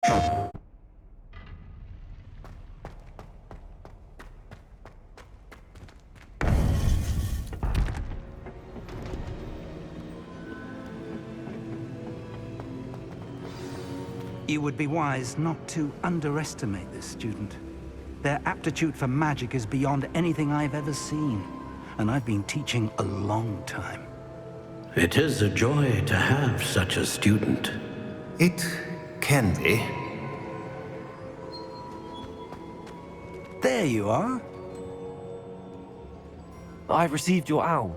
You would be wise not to underestimate this student. Their aptitude for magic is beyond anything I've ever seen, and I've been teaching a long time. It is a joy to have such a student. It can be. There you are. I've received your owl.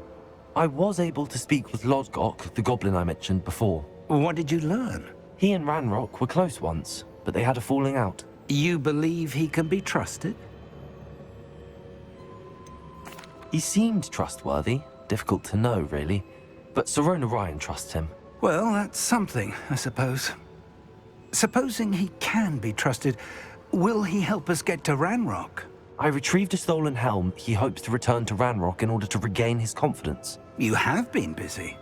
I was able to speak with Lodgok, the goblin I mentioned before. What did you learn? He and Ranrock were close once, but they had a falling out. You believe he can be trusted? He seemed trustworthy. Difficult to know, really. But Sirona Ryan trusts him. Well, that's something, I suppose. Supposing he can be trusted, will he help us get to Ranrock? I retrieved a stolen helm. He hopes to return to Ranrock in order to regain his confidence. You have been busy.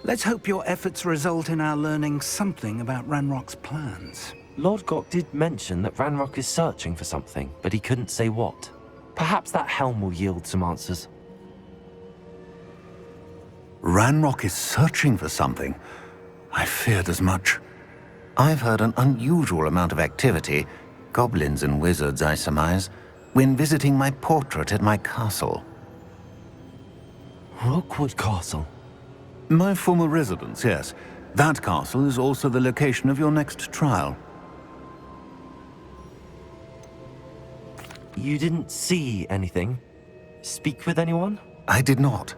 Let's hope your efforts result in our learning something about Ranrock's plans. Lodgok did mention that Ranrock is searching for something, but he couldn't say what. Perhaps that helm will yield some answers. Ranrock is searching for something. I feared as much. I've heard an unusual amount of activity, goblins and wizards, I surmise, when visiting my portrait at my castle. Rookwood Castle? My former residence, yes. That castle is also the location of your next trial. You didn't see anything? Speak with anyone? I did not.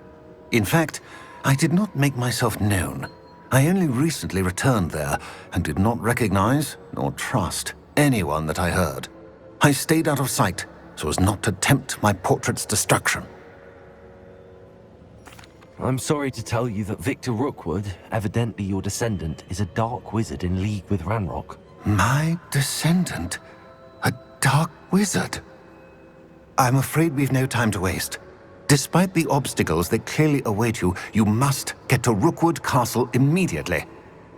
In fact, I did not make myself known. I only recently returned there and did not recognize nor trust anyone that I heard. I stayed out of sight so as not to tempt my portrait's destruction. I'm sorry to tell you that Victor Rookwood, evidently your descendant, is a dark wizard in league with Ranrock. My descendant? A dark wizard? I'm afraid we've no time to waste. Despite the obstacles that clearly await you, you must get to Rookwood Castle immediately.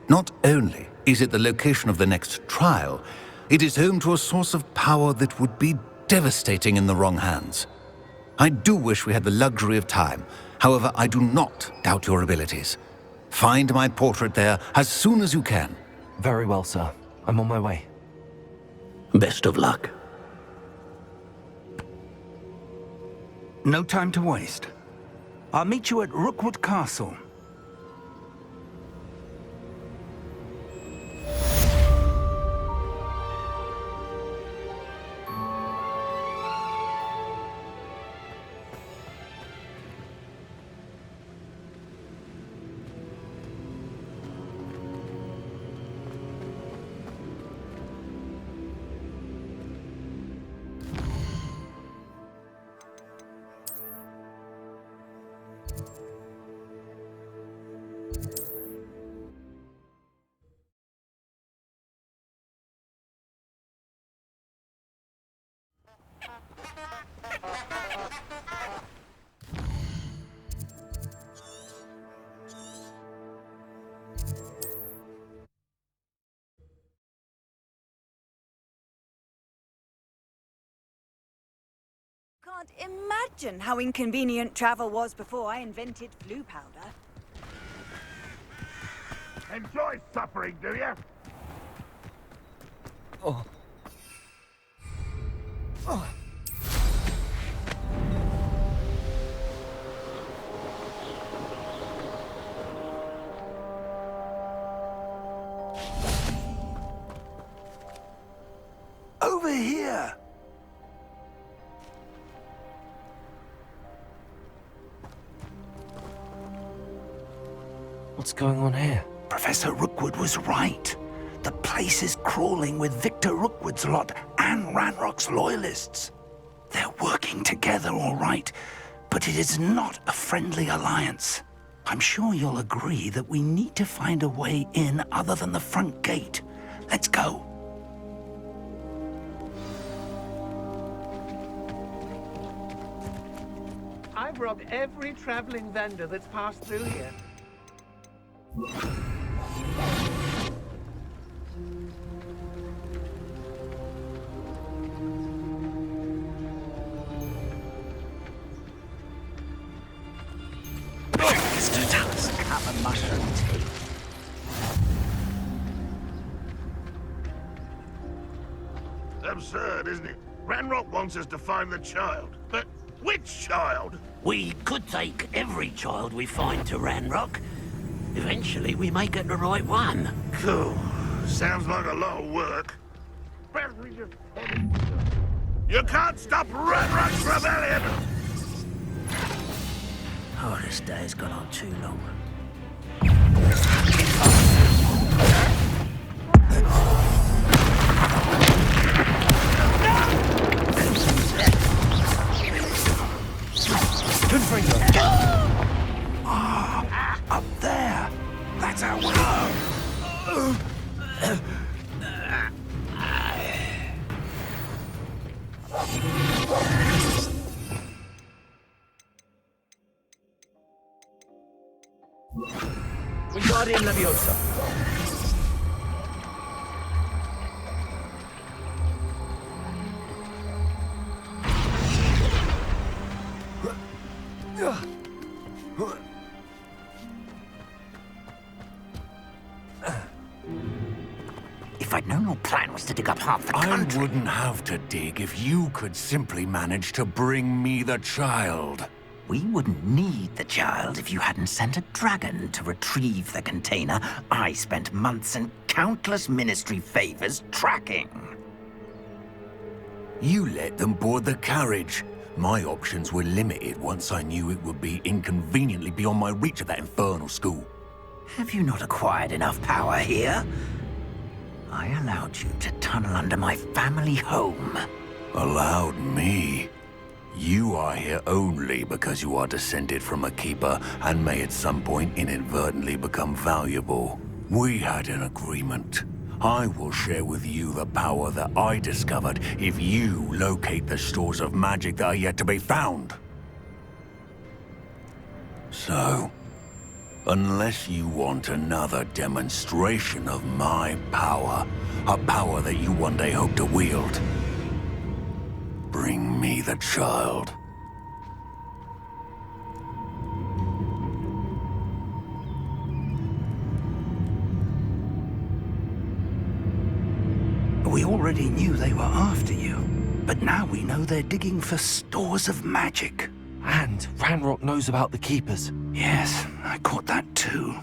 Not only is it the location of the next trial, it is home to a source of power that would be devastating in the wrong hands. I do wish we had the luxury of time. However, I do not doubt your abilities. Find my portrait there as soon as you can. Very well, sir. I'm on my way. Best of luck. No time to waste. I'll meet you at Rookwood Castle. Can't imagine how inconvenient travel was before I invented flu powder. Enjoy suffering, do you? Oh. Oh. Over here! What's going on here? Professor Rookwood was right. The place is crawling with Victor Rookwood's lot and Ranrock's loyalists. They're working together, all right, but it is not a friendly alliance. I'm sure you'll agree that we need to find a way in other than the front gate. Let's go. I've robbed every traveling vendor that's passed through here. mushroom tea. Absurd, isn't it? Ranrock wants us to find the child. But which child? We could take every child we find to Ranrock. Eventually, we may get the right one. Cool. Sounds like a lot of work. Perhaps we just head it. You can't stop Ranrock's rebellion! Oh, this day's gone on too long. Up there! That's our way! Wingardium Leviosa. If I'd known your plan was to dig up half the I country... wouldn't have to dig if you could simply manage to bring me the child. We wouldn't need the child if you hadn't sent a dragon to retrieve the container I spent months and countless ministry favors tracking. You let them board the carriage. My options were limited once I knew it would be inconveniently beyond my reach of that infernal school. Have you not acquired enough power here? I allowed you to tunnel under my family home. Allowed me? You are here only because you are descended from a keeper and may at some point inadvertently become valuable. We had an agreement. I will share with you the power that I discovered if you locate the stores of magic that are yet to be found. So, unless you want another demonstration of my power, a power that you one day hope to wield, bring me the child. We already knew they were after you, but now we know they're digging for stores of magic. And Ranrock knows about the Keepers. Yes, I caught that too.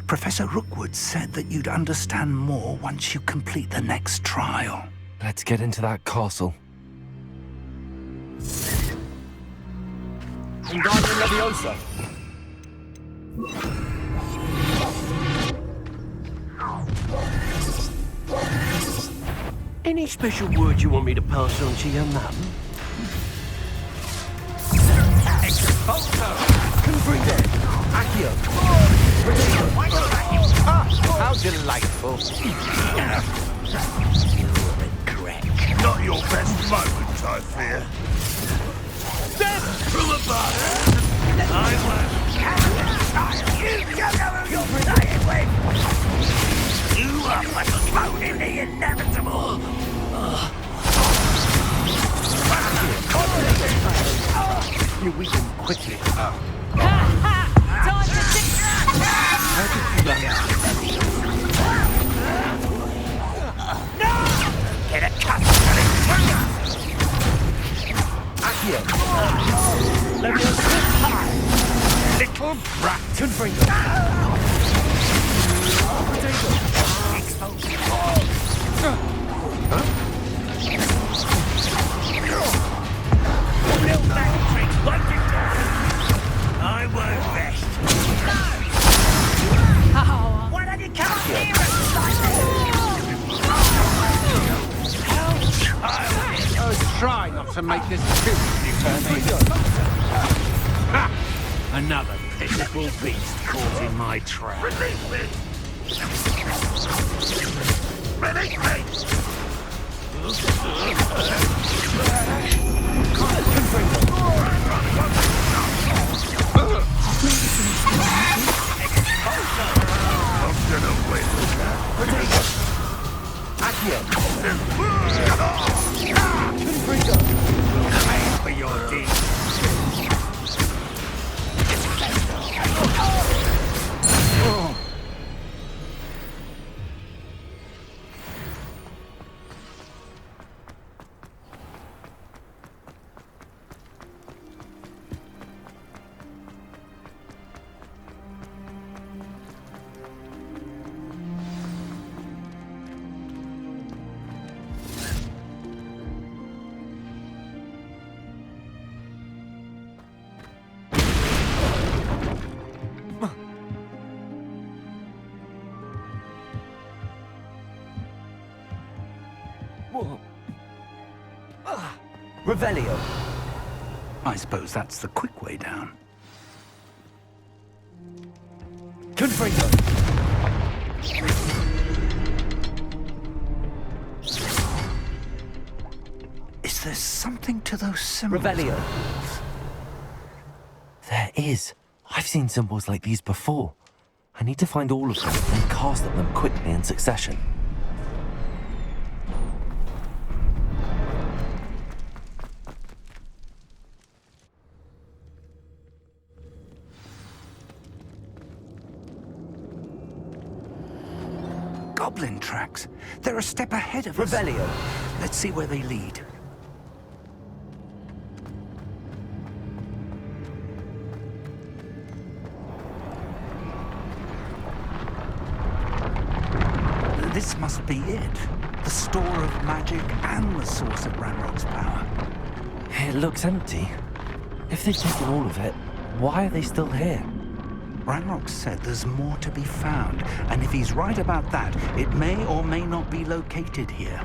Professor Rookwood said that you'd understand more once you complete the next trial. Let's get into that castle. Wingardium Leviosa. Any special word you want me to pass on to your mum? How delightful. Not your best moment, I fear. From above! I You are postponing the inevitable! You weaken quickly. Get a cut for it! Accio. Little brat. I won't rest. Why don't you come here Oh, try not to make this too Ha! Another pitiful beast caught in my trap. Release me! Release me! I'm gonna win. Pay for your deeds. Revelio. I suppose that's the quick way down. Confringo. Is there something to those symbols? Revelio. There is. I've seen symbols like these before. I need to find all of them and cast at them quickly in succession. Goblin tracks. They're a step ahead of us. Revelio. Let's see where they lead. This must be it. The store of magic and the source of Ranrock's power. It looks empty. If they've taken all of it, why are they still here? Ranrock said there's more to be found, and if he's right about that, it may or may not be located here.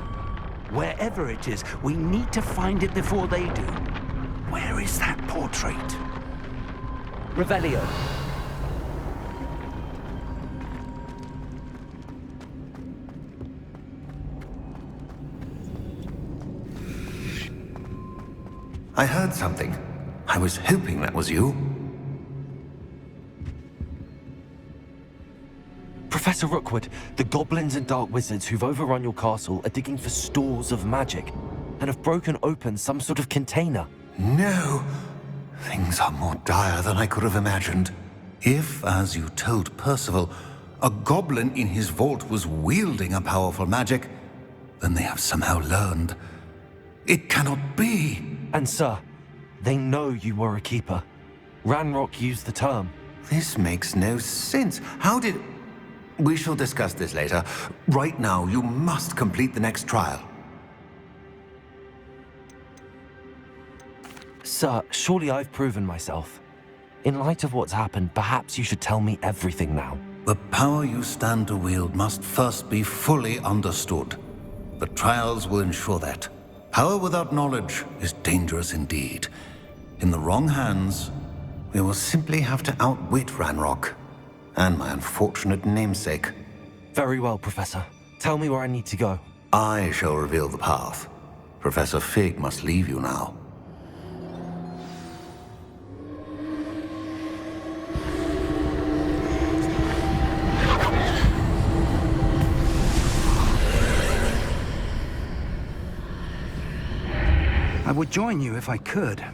Wherever it is, we need to find it before they do. Where is that portrait? Revelio. I heard something. I was hoping that was you. Professor Rookwood, the goblins and dark wizards who've overrun your castle are digging for stores of magic and have broken open some sort of container. No. Things are more dire than I could have imagined. If, as you told Percival, a goblin in his vault was wielding a powerful magic, then they have somehow learned. It cannot be. And sir, they know you were a keeper. Ranrock used the term. This makes no sense. How did... We shall discuss this later. Right now, you must complete the next trial. Sir, surely I've proven myself. In light of what's happened, perhaps you should tell me everything now. The power you stand to wield must first be fully understood. The trials will ensure that. Power without knowledge is dangerous indeed. In the wrong hands, we will simply have to outwit Ranrock and my unfortunate namesake. Very well, Professor. Tell me where I need to go. I shall reveal the path. Professor Fig must leave you now. I would join you if I could.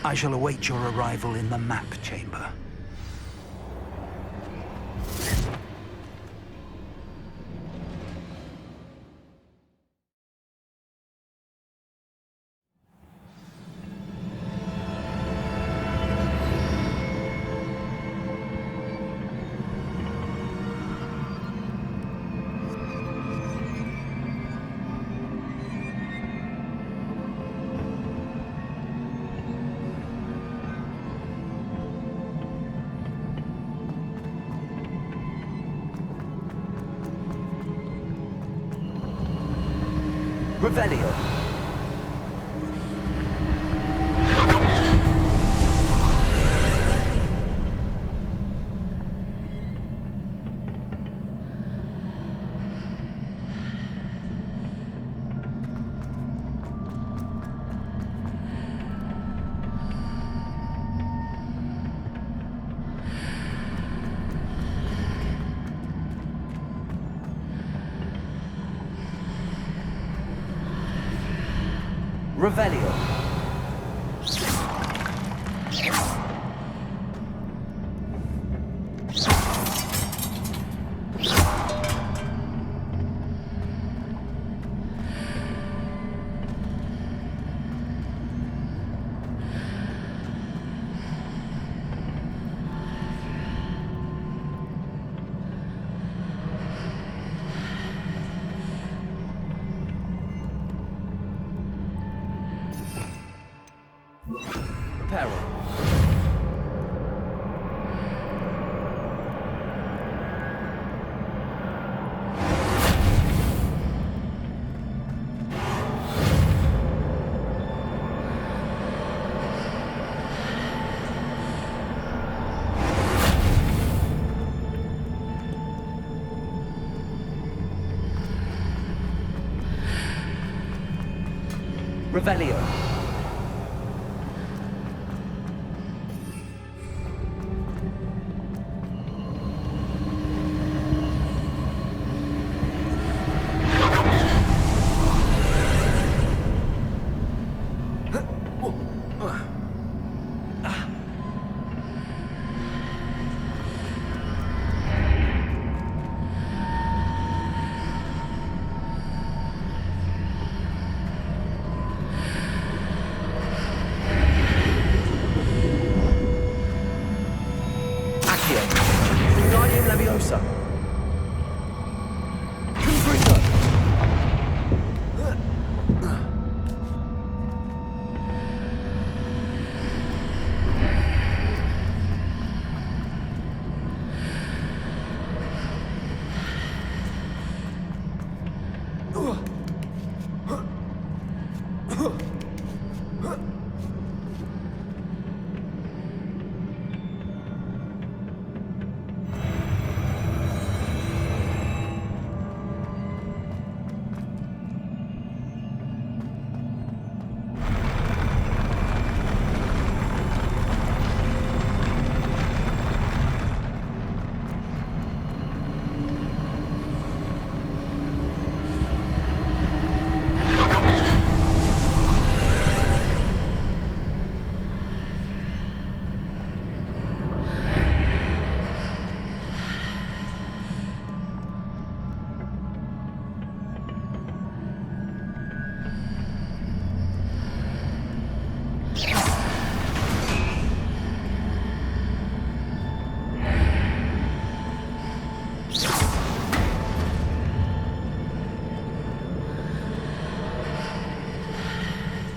I shall await your arrival in the map chamber. Revelio. Revelio. Peril. Revelio. Wingardium Leviosa. Confringo.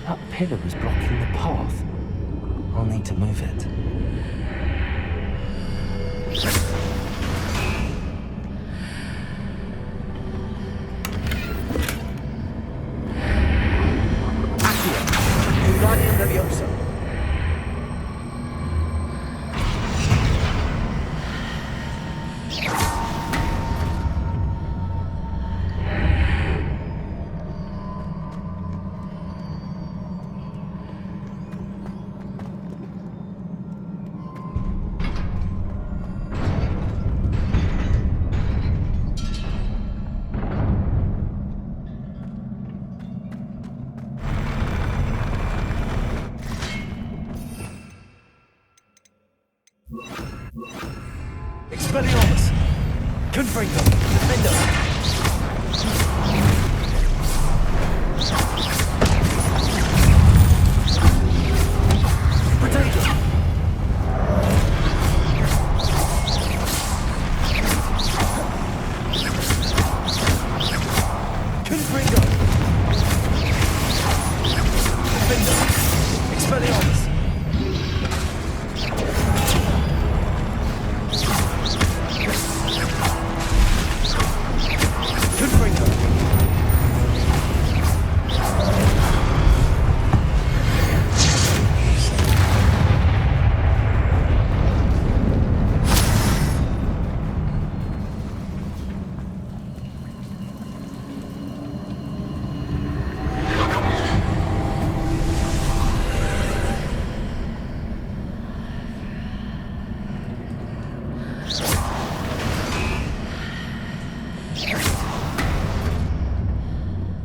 That pillar was blocking the path. I'll need to move it. Accio. Wingardium Leviosa. Expelliarmus! Confringo! Defender! Potato! Confringo! Defender! Expelliarmus!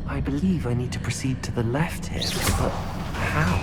I believe I need to proceed to the left here, but how?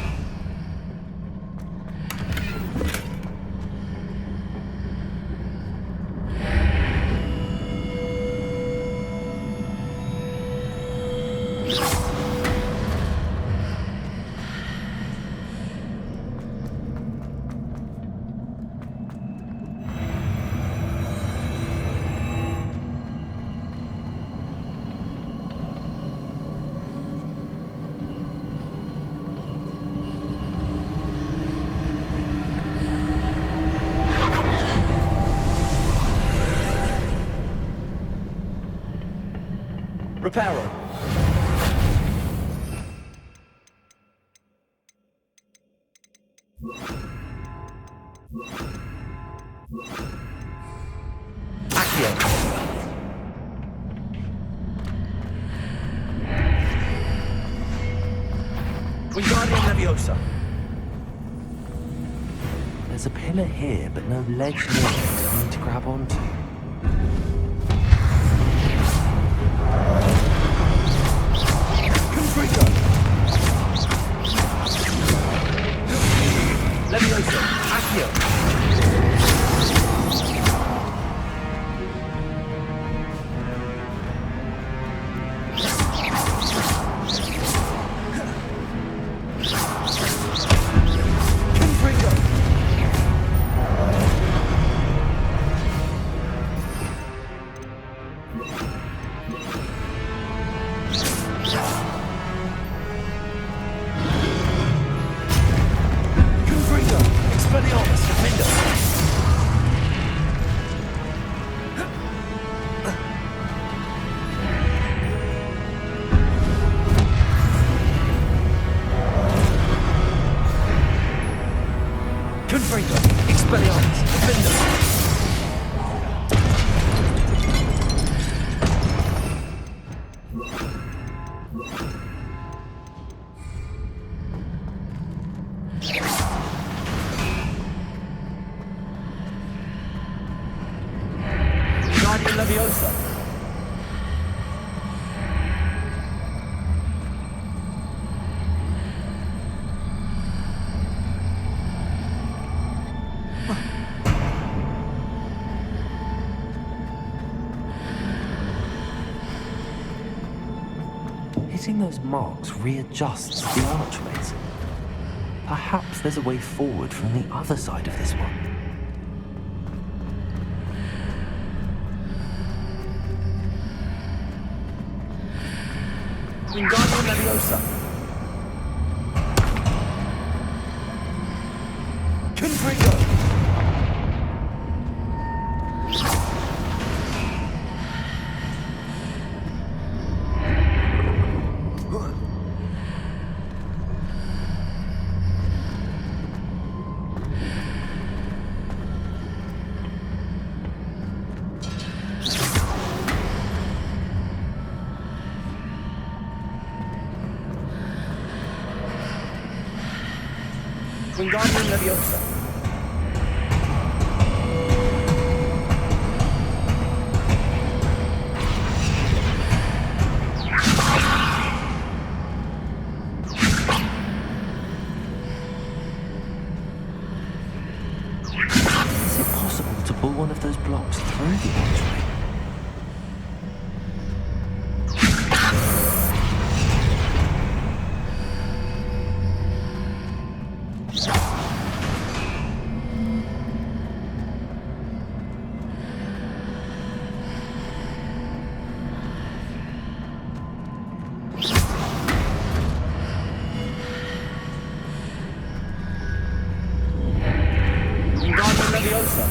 Reparo. Accio. Wingardium Leviosa. There's a pillar here, but no ledge near it for me to grab onto. Confringo. Leviosa. Accio. Leviosa. Hitting those marks readjusts the archways. Perhaps there's a way forward from the other side of this one. Wingardium Leviosa. Confringo. Wingardium Leviosa. Is it possible to pull one of those blocks through the archway? Wingardium Leviosa.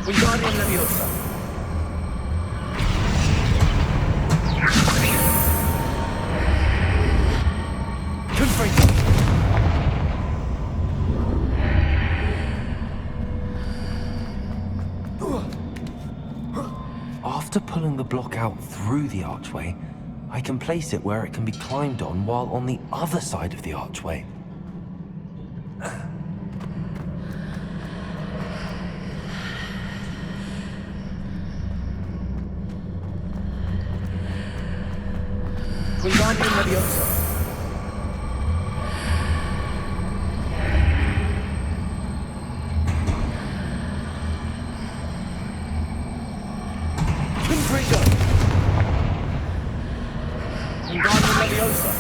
Wingardium Leviosa. Confringo. After pulling the block out through the archway, I can place it where it can be climbed on while on the other side of the archway. Wingardium Leviosa. Confringo. Wingardium Leviosa.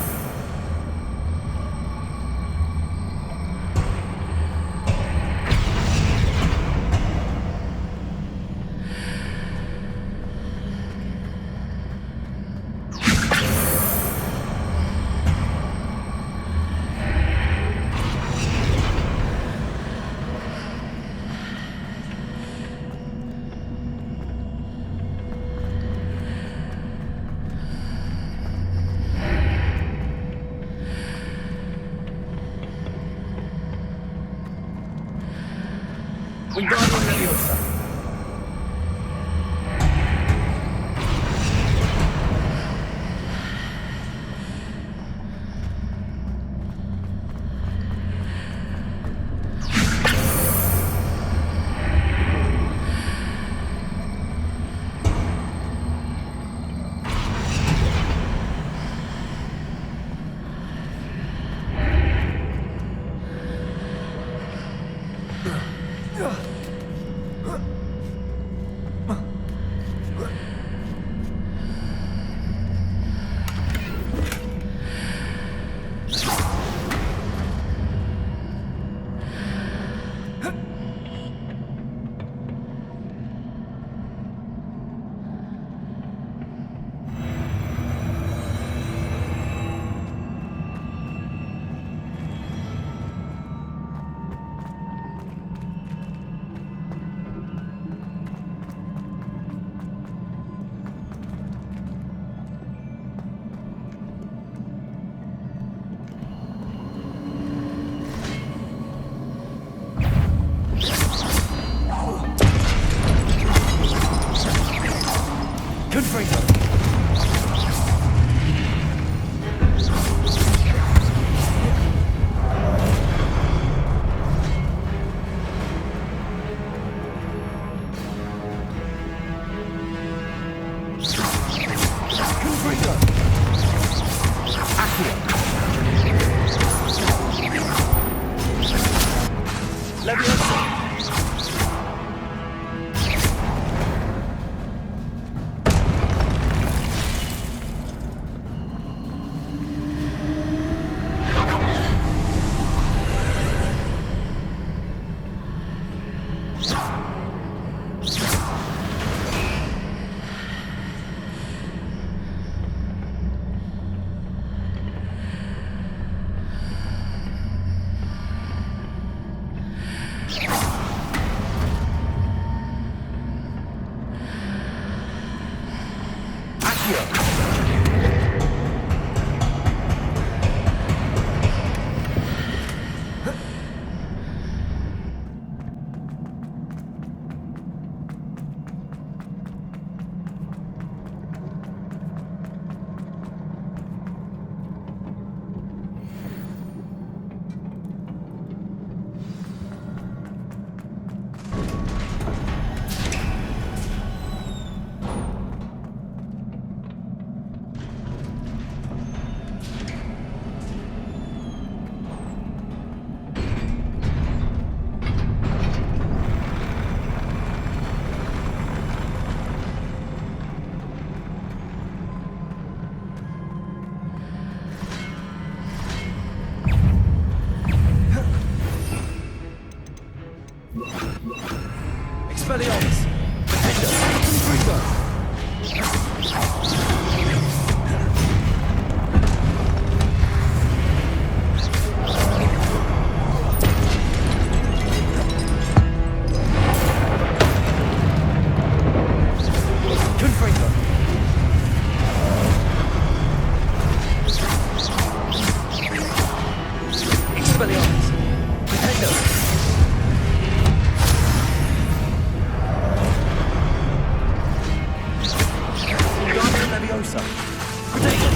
Protego!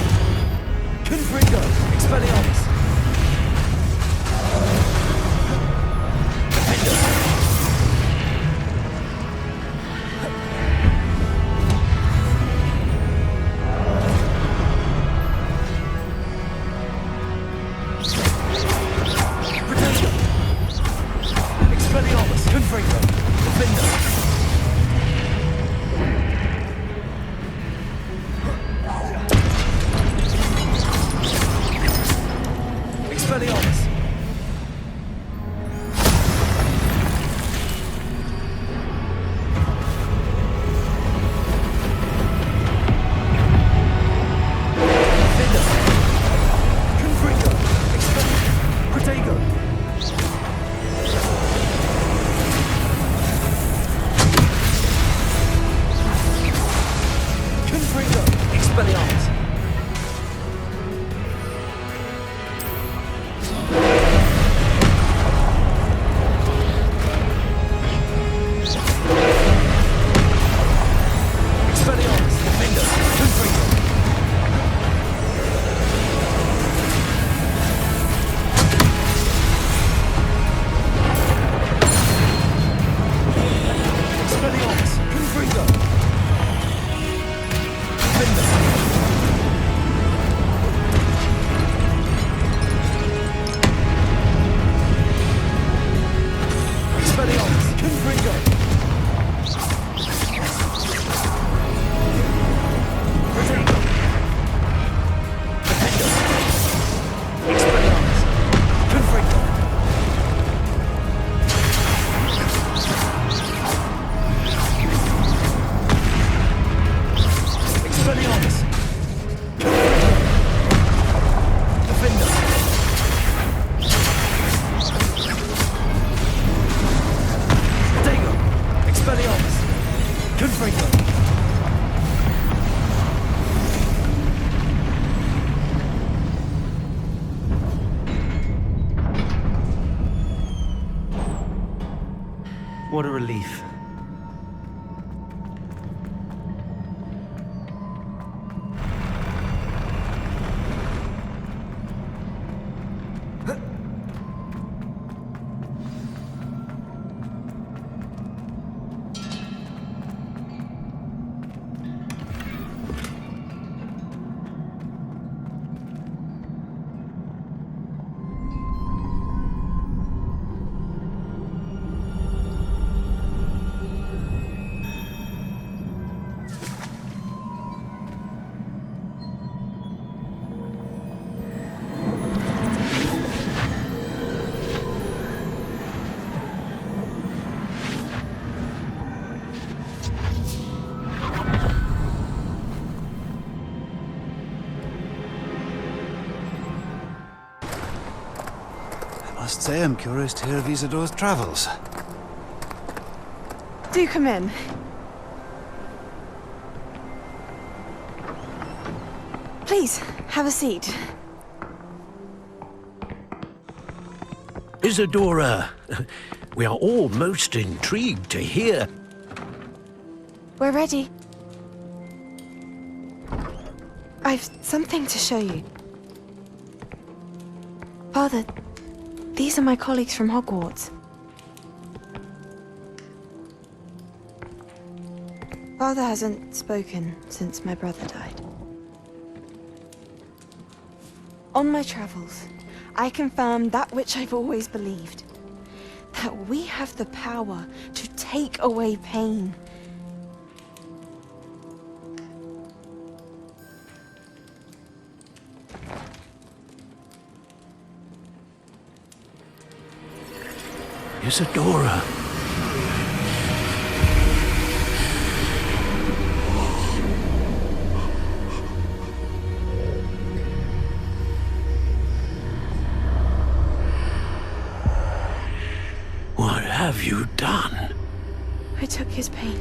Confringo! Expelliarmus! Defender! Protego! Expelliarmus! Confringo! Defender! Expelliarmus! Defender! Confringo! Expelliarmus! Protego! Confringo! Expelliarmus! Expelliarmus! Defender! Confringo! Expelliarmus! Confringo! Defender! Expelliarmus! Confringo! Protego! Defender! Expelliarmus! Confringo! Expelliarmus! Confringo! Defender! Protego! Expelliarmus! Confringo! What a relief. I must say I'm curious to hear of Isadore's travels. Do come in. Please, have a seat. Isadora, we are all most intrigued to hear. We're ready. I've something to show you. Father, these are my colleagues from Hogwarts. Father hasn't spoken since my brother died. On my travels, I confirmed that which I've always believed. That we have the power to take away pain. Isadora. What have you done? I took his pain.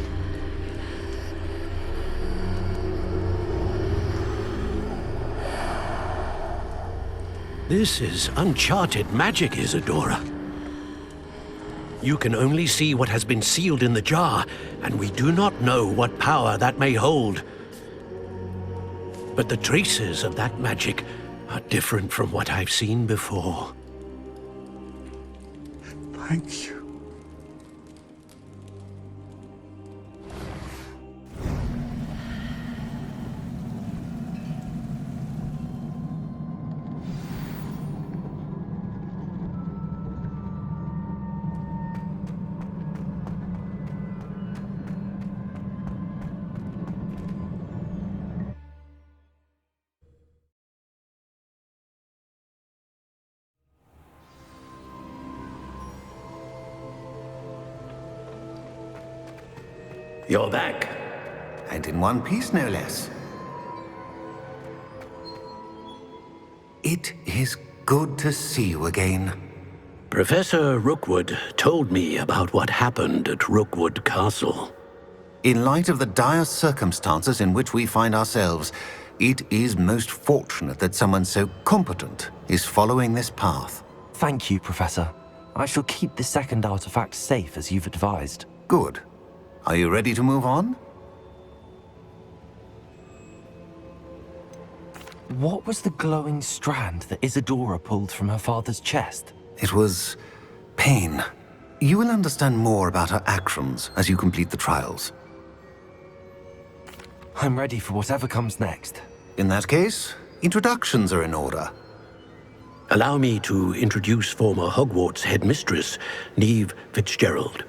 This is uncharted magic, Isadora. You can only see what has been sealed in the jar, and we do not know what power that may hold. But the traces of that magic are different from what I've seen before. Thank you. You're back. And in one piece, no less. It is good to see you again. Professor Rookwood told me about what happened at Rookwood Castle. In light of the dire circumstances in which we find ourselves, it is most fortunate that someone so competent is following this path. Thank you, Professor. I shall keep the second artifact safe as you've advised. Good. Are you ready to move on? What was the glowing strand that Isadora pulled from her father's chest? It was pain. You will understand more about her actions as you complete the trials. I'm ready for whatever comes next. In that case, introductions are in order. Allow me to introduce former Hogwarts headmistress, Neve Fitzgerald.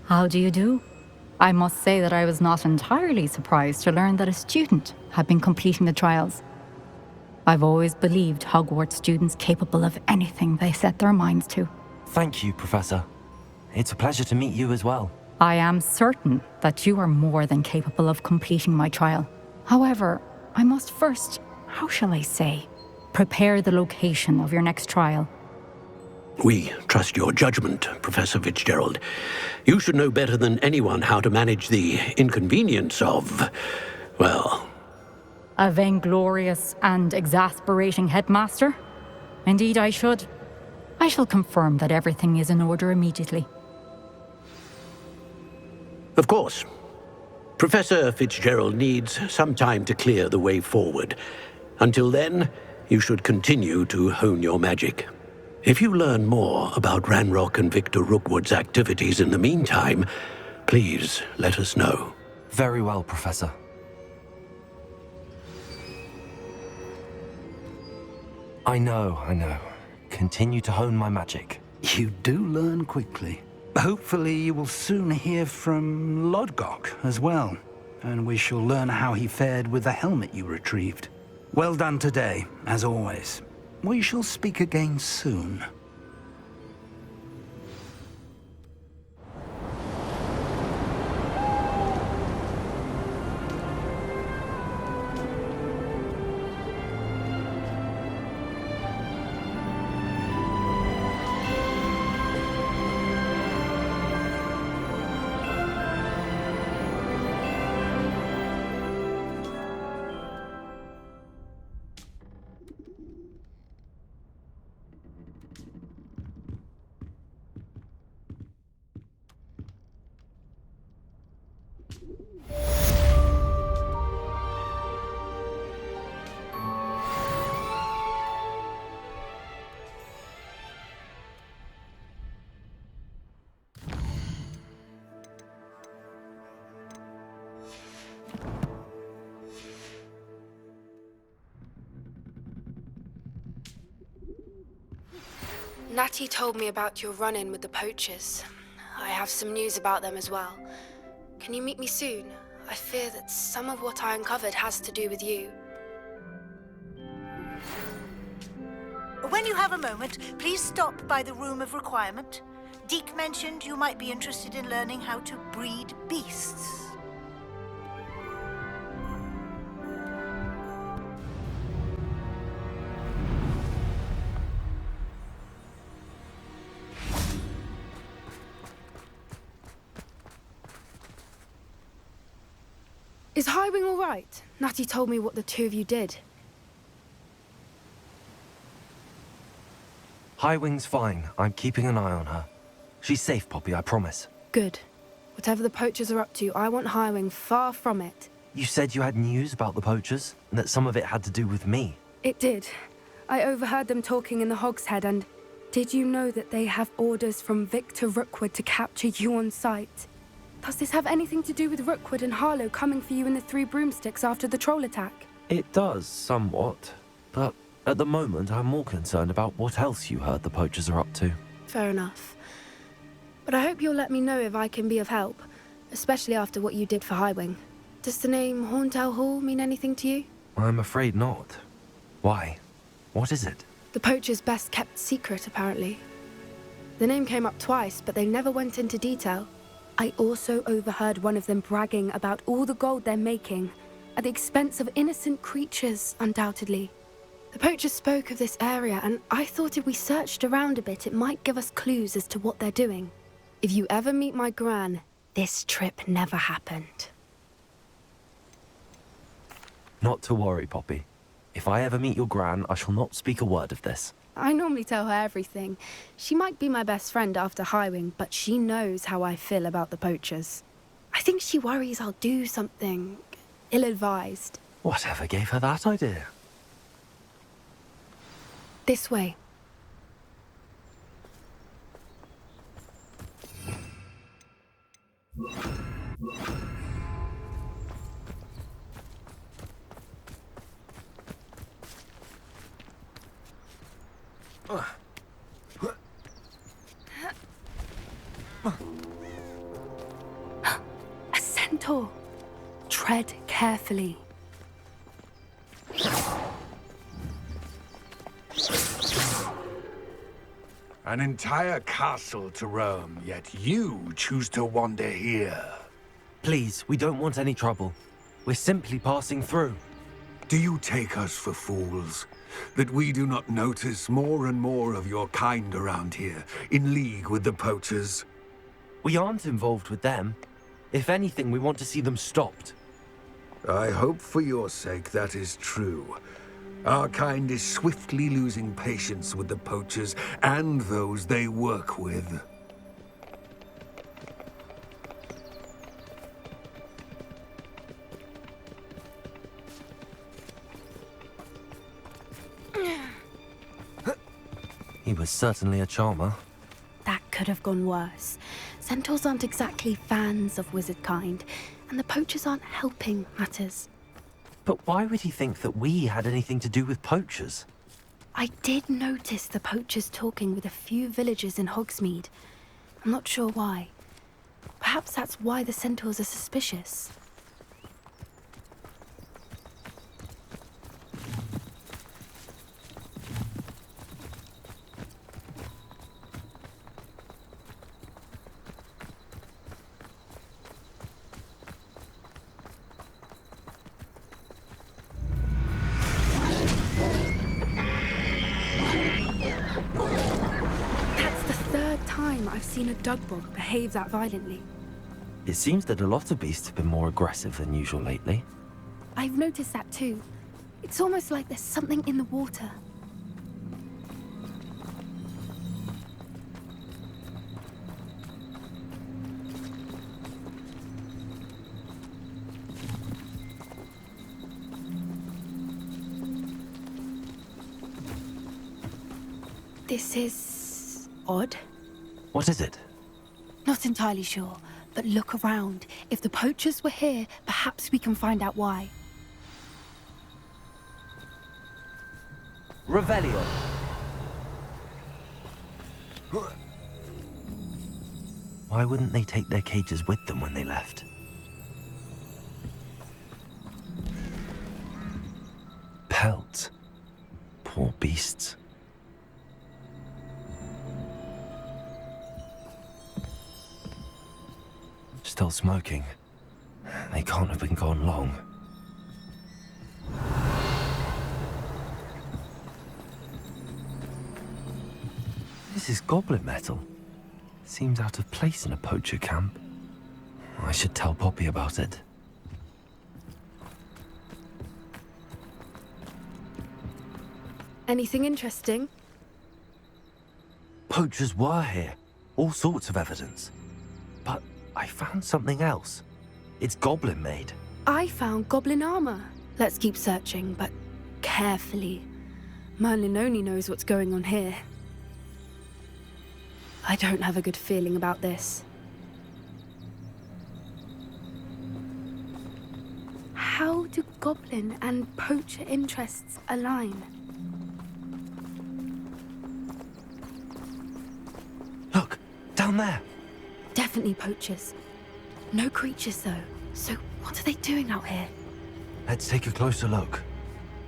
How do you do? I must say that I was not entirely surprised to learn that a student had been completing the trials. I've always believed Hogwarts students capable of anything they set their minds to. Thank you, Professor. It's a pleasure to meet you as well. I am certain that you are more than capable of completing my trial. However, I must first, how shall I say, prepare the location of your next trial. We trust your judgment, Professor Fitzgerald. You should know better than anyone how to manage the inconvenience of, well... A vainglorious and exasperating headmaster? Indeed I should. I shall confirm that everything is in order immediately. Of course. Professor Fitzgerald needs some time to clear the way forward. Until then, you should continue to hone your magic. If you learn more about Ranrock and Victor Rookwood's activities in the meantime, please let us know. Very well, Professor. I know. Continue to hone my magic. You do learn quickly. Hopefully you will soon hear from Lodgok as well, and we shall learn how he fared with the helmet you retrieved. Well done today, as always. We shall speak again soon. Natty told me about your run-in with the poachers. I have some news about them as well. Can you meet me soon? I fear that some of what I uncovered has to do with you. When you have a moment, please stop by the Room of Requirement. Deke mentioned you might be interested in learning how to breed beasts. Is Highwing all right? Natty told me what the two of you did. Highwing's fine. I'm keeping an eye on her. She's safe, Poppy, I promise. Good. Whatever the poachers are up to, I want Highwing far from it. You said you had news about the poachers, and that some of it had to do with me. It did. I overheard them talking in the Hogshead, and did you know that they have orders from Victor Rookwood to capture you on sight? Does this have anything to do with Rookwood and Harlow coming for you in the Three Broomsticks after the troll attack? It does, somewhat. But at the moment, I'm more concerned about what else you heard the poachers are up to. Fair enough. But I hope you'll let me know if I can be of help, especially after what you did for Highwing. Does the name Horntail Hall mean anything to you? I'm afraid not. Why? What is it? The poacher's best kept secret, apparently. The name came up twice, but they never went into detail. I also overheard one of them bragging about all the gold they're making, at the expense of innocent creatures, undoubtedly. The poachers spoke of this area, and I thought if we searched around a bit, it might give us clues as to what they're doing. If you ever meet my gran, this trip never happened. Not to worry, Poppy. If I ever meet your gran, I shall not speak a word of this. I normally tell her everything. She might be my best friend after Highwing, but she knows how I feel about the poachers. I think she worries I'll do something ill-advised. Whatever gave her that idea? This way. A centaur. Tread carefully. An entire castle to roam, yet you choose to wander here. Please, we don't want any trouble. We're simply passing through. Do you take us for fools? That we do not notice more and more of your kind around here, in league with the poachers? We aren't involved with them. If anything, we want to see them stopped. I hope for your sake that is true. Our kind is swiftly losing patience with the poachers and those they work with. He was certainly a charmer. That could have gone worse. Centaurs aren't exactly fans of wizard kind, and the poachers aren't helping matters. But why would he think that we had anything to do with poachers? I did notice the poachers talking with a few villagers in Hogsmeade. I'm not sure why. Perhaps that's why the centaurs are suspicious. I've seen a dugbog behave that violently. It seems that a lot of beasts have been more aggressive than usual lately. I've noticed that too. It's almost like there's something in the water. This is odd. What is it? Not entirely sure, but look around. If the poachers were here, perhaps we can find out why. Revelio. Why wouldn't they take their cages with them when they left? Pelts. Poor beasts. Still smoking. They can't have been gone long. This is goblin metal. Seems out of place in a poacher camp. I should tell Poppy about it. Anything interesting? Poachers were here. All sorts of evidence. But I found something else. It's goblin made. I found goblin armor. Let's keep searching, but carefully. Merlin only knows what's going on here. I don't have a good feeling about this. How do goblin and poacher interests align? Look, down there. Definitely poachers. No creatures, though. So what are they doing out here? Let's take a closer look.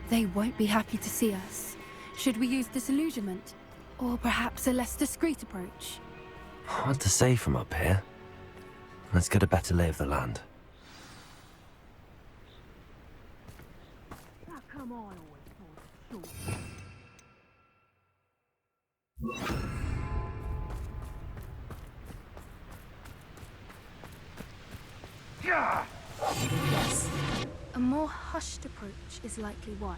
They won't be happy to see us. Should we use disillusionment? Or perhaps a less discreet approach? Hard to say from up here. Let's get a better lay of the land. Come on, Yes. A more hushed approach is likely wise.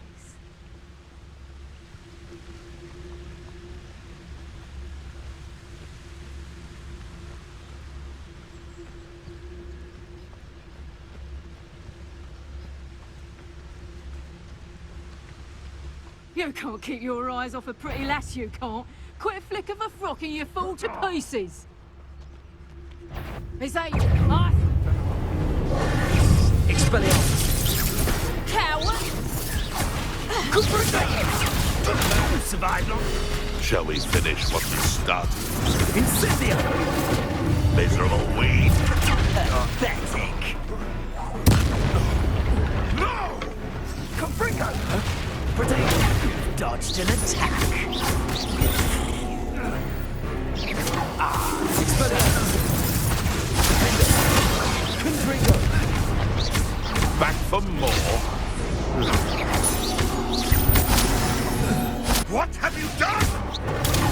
You can't keep your eyes off a pretty lass, you can't. Quit a flick of a frock and you fall to pieces. Is that you? Expelliarmus! Coward! You survived long. Shall we finish what we started? Incendio! Miserable weed! Pathetic! No! Confringo! Protect! Dodged an attack! Expelliarmus! Confringo! Back for more! What have you done?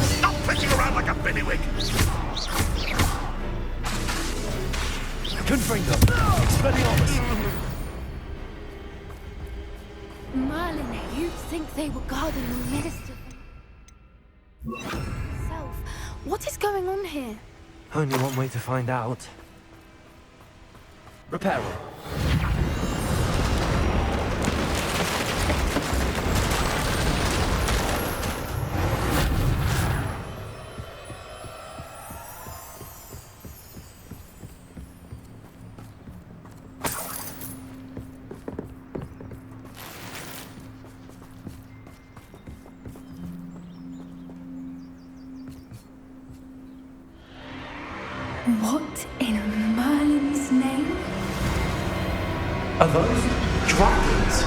Stop pissing around like a billywig! Confringo! Expelliarmus! Merlin, you'd think they were guarding the minister himself. What is going on here? Only one way to find out. Reparo. What in Merlin's name? Are those dragons?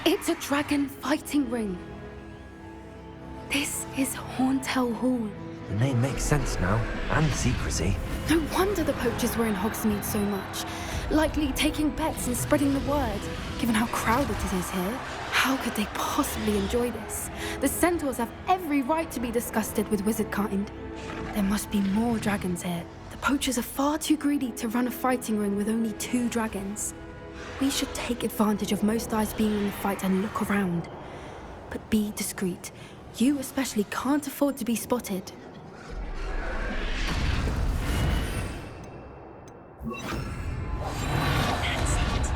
It's a dragon fighting ring. This is Horntail Hall. The name makes sense now, and secrecy. No wonder the poachers were in Hogsmeade so much. Likely taking bets and spreading the word, given how crowded it is here. How could they possibly enjoy this? The centaurs have every right to be disgusted with wizard kind. There must be more dragons here. The poachers are far too greedy to run a fighting ring with only 2 dragons. We should take advantage of most eyes being in the fight and look around. But be discreet. You especially can't afford to be spotted. That's it.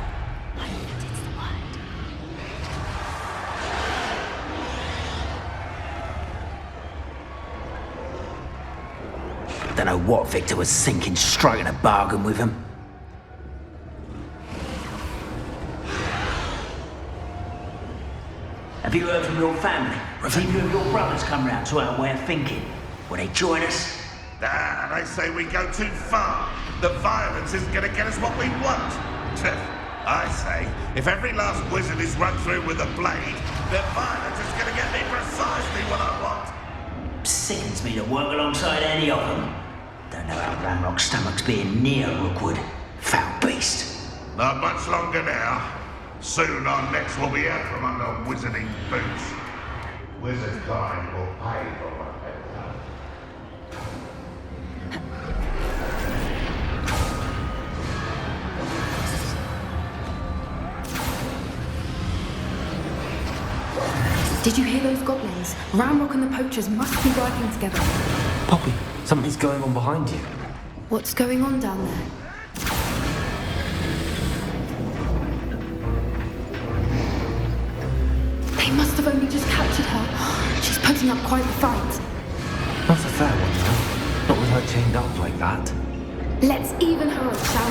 I think it's the word. Don't know what Victor was thinking, striking a bargain with him. Have you heard from your family? Have either of your brothers come round to our way of thinking? Will they join us? Ah, they say we go too far. The violence isn't going to get us what we want. I say, if every last wizard is run through with a blade, the violence is going to get me precisely what I want. Sickens me to work alongside any of them. Don't know how Ranrock's stomach's being near Rookwood. Foul beast. Not much longer now. Soon our necks will be out from under wizarding boots. Wizard kind will pay for what they've done. Did you hear those goblins? Ramrock and the poachers must be working together. Poppy, something's going on behind you. What's going on down there? They must have only just captured her. She's putting up quite the fight. Not a fair one, though. Not with her chained up like that. Let's even her up, shall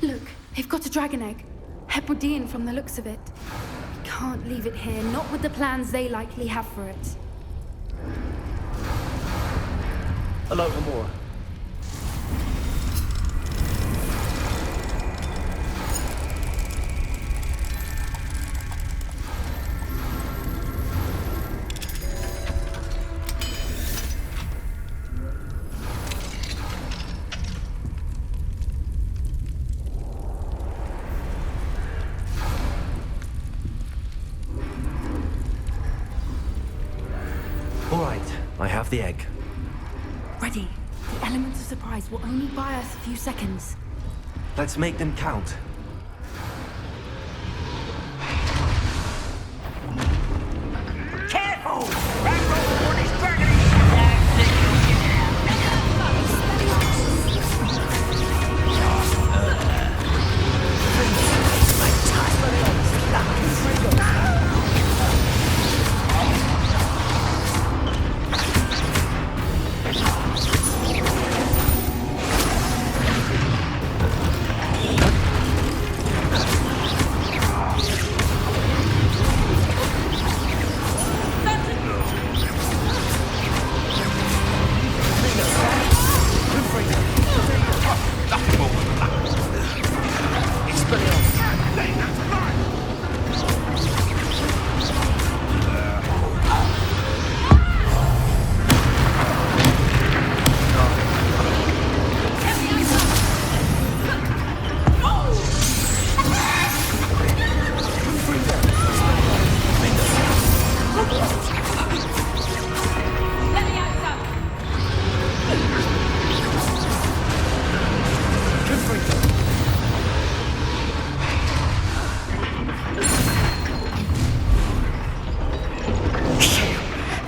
we? Look, they've got a dragon egg. Hebridean from the looks of it. We can't leave it here, not with the plans they likely have for it. Hello, Amora. All right, I have the egg. Ready. The elements of surprise will only buy us a few seconds. Let's make them count. Careful! Ramrock one is dragging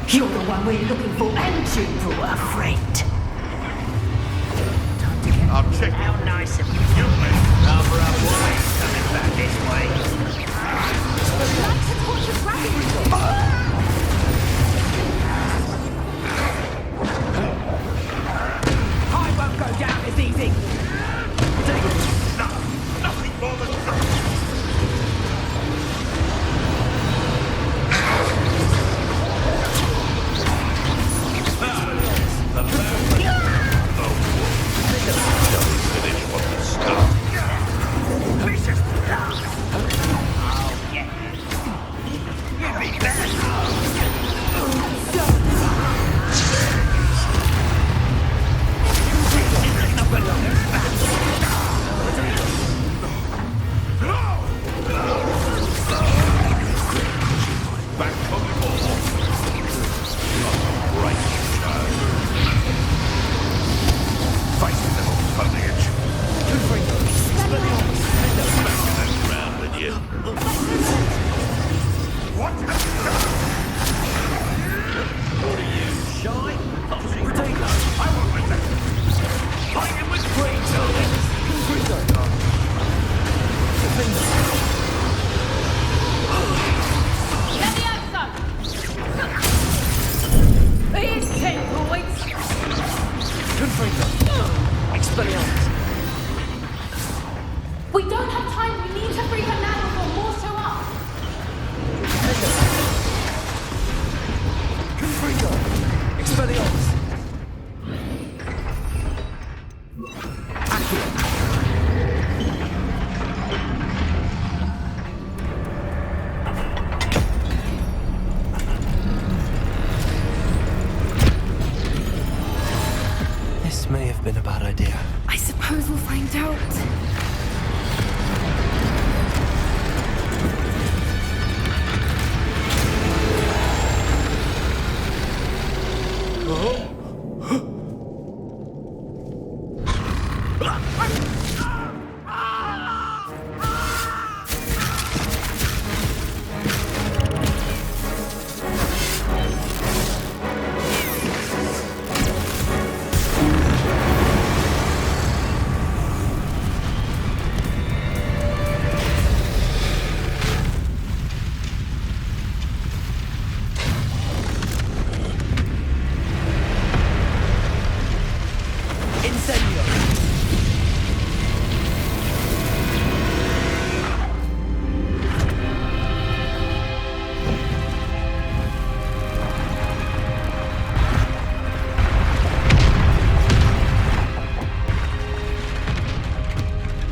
You're the one we're looking for, and you brought a friend. I'll check How nice of you. Rather up way coming back this way. Like to torch a dragon! I won't go down as easy. nothing more than trouble. Finish what you started. Vicious blood. Oh, yeah. You'll be better. Back on the ball. Right, child. Fighting them on foliage. Back in that ground with you. What have you done? What are you, shy? Potato. I won't let that. Fight him with green, Let me out, son! Here's 10 points! Expelliarmus. We don't have time. We need to free her now before more show up. Expelliarmus. This may have been a bad idea. I suppose we'll find out.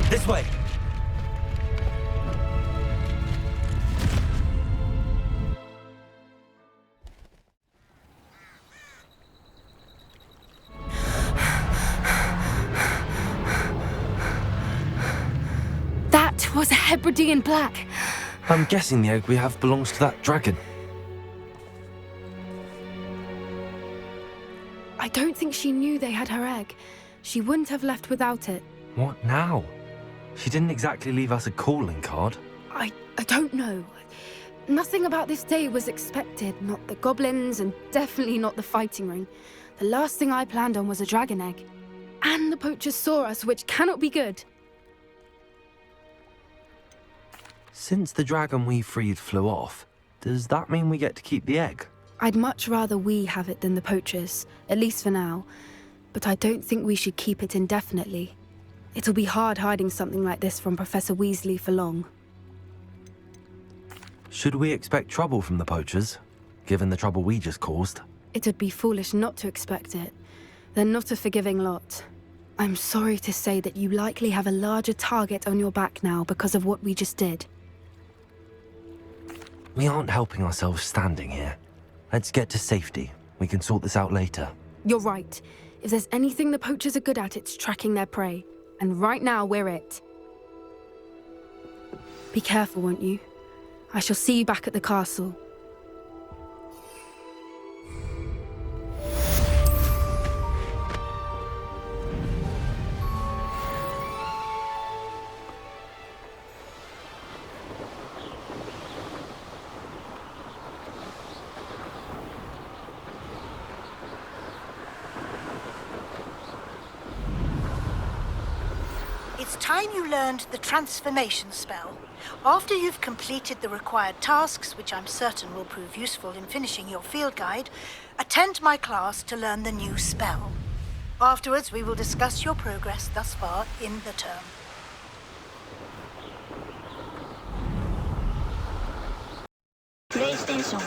This way. That was a Hebridean black. I'm guessing the egg we have belongs to that dragon. I don't think she knew they had her egg. She wouldn't have left without it. What now? She didn't exactly leave us a calling card. I don't know. Nothing about this day was expected. Not the goblins, and definitely not the fighting ring. The last thing I planned on was a dragon egg. And the poachers saw us, which cannot be good. Since the dragon we freed flew off, does that mean we get to keep the egg? I'd much rather we have it than the poachers, at least for now. But I don't think we should keep it indefinitely. It'll be hard hiding something like this from Professor Weasley for long. Should we expect trouble from the poachers, given the trouble we just caused? It'd be foolish not to expect it. They're not a forgiving lot. I'm sorry to say that you likely have a larger target on your back now because of what we just did. We aren't helping ourselves standing here. Let's get to safety. We can sort this out later. You're right. If there's anything the poachers are good at, it's tracking their prey. And right now, we're it. Be careful, won't you? I shall see you back at the castle. It's time you learned the transformation spell. After you've completed the required tasks, which I'm certain will prove useful in finishing your field guide, attend my class to learn the new spell. Afterwards, we will discuss your progress thus far in the term. PlayStation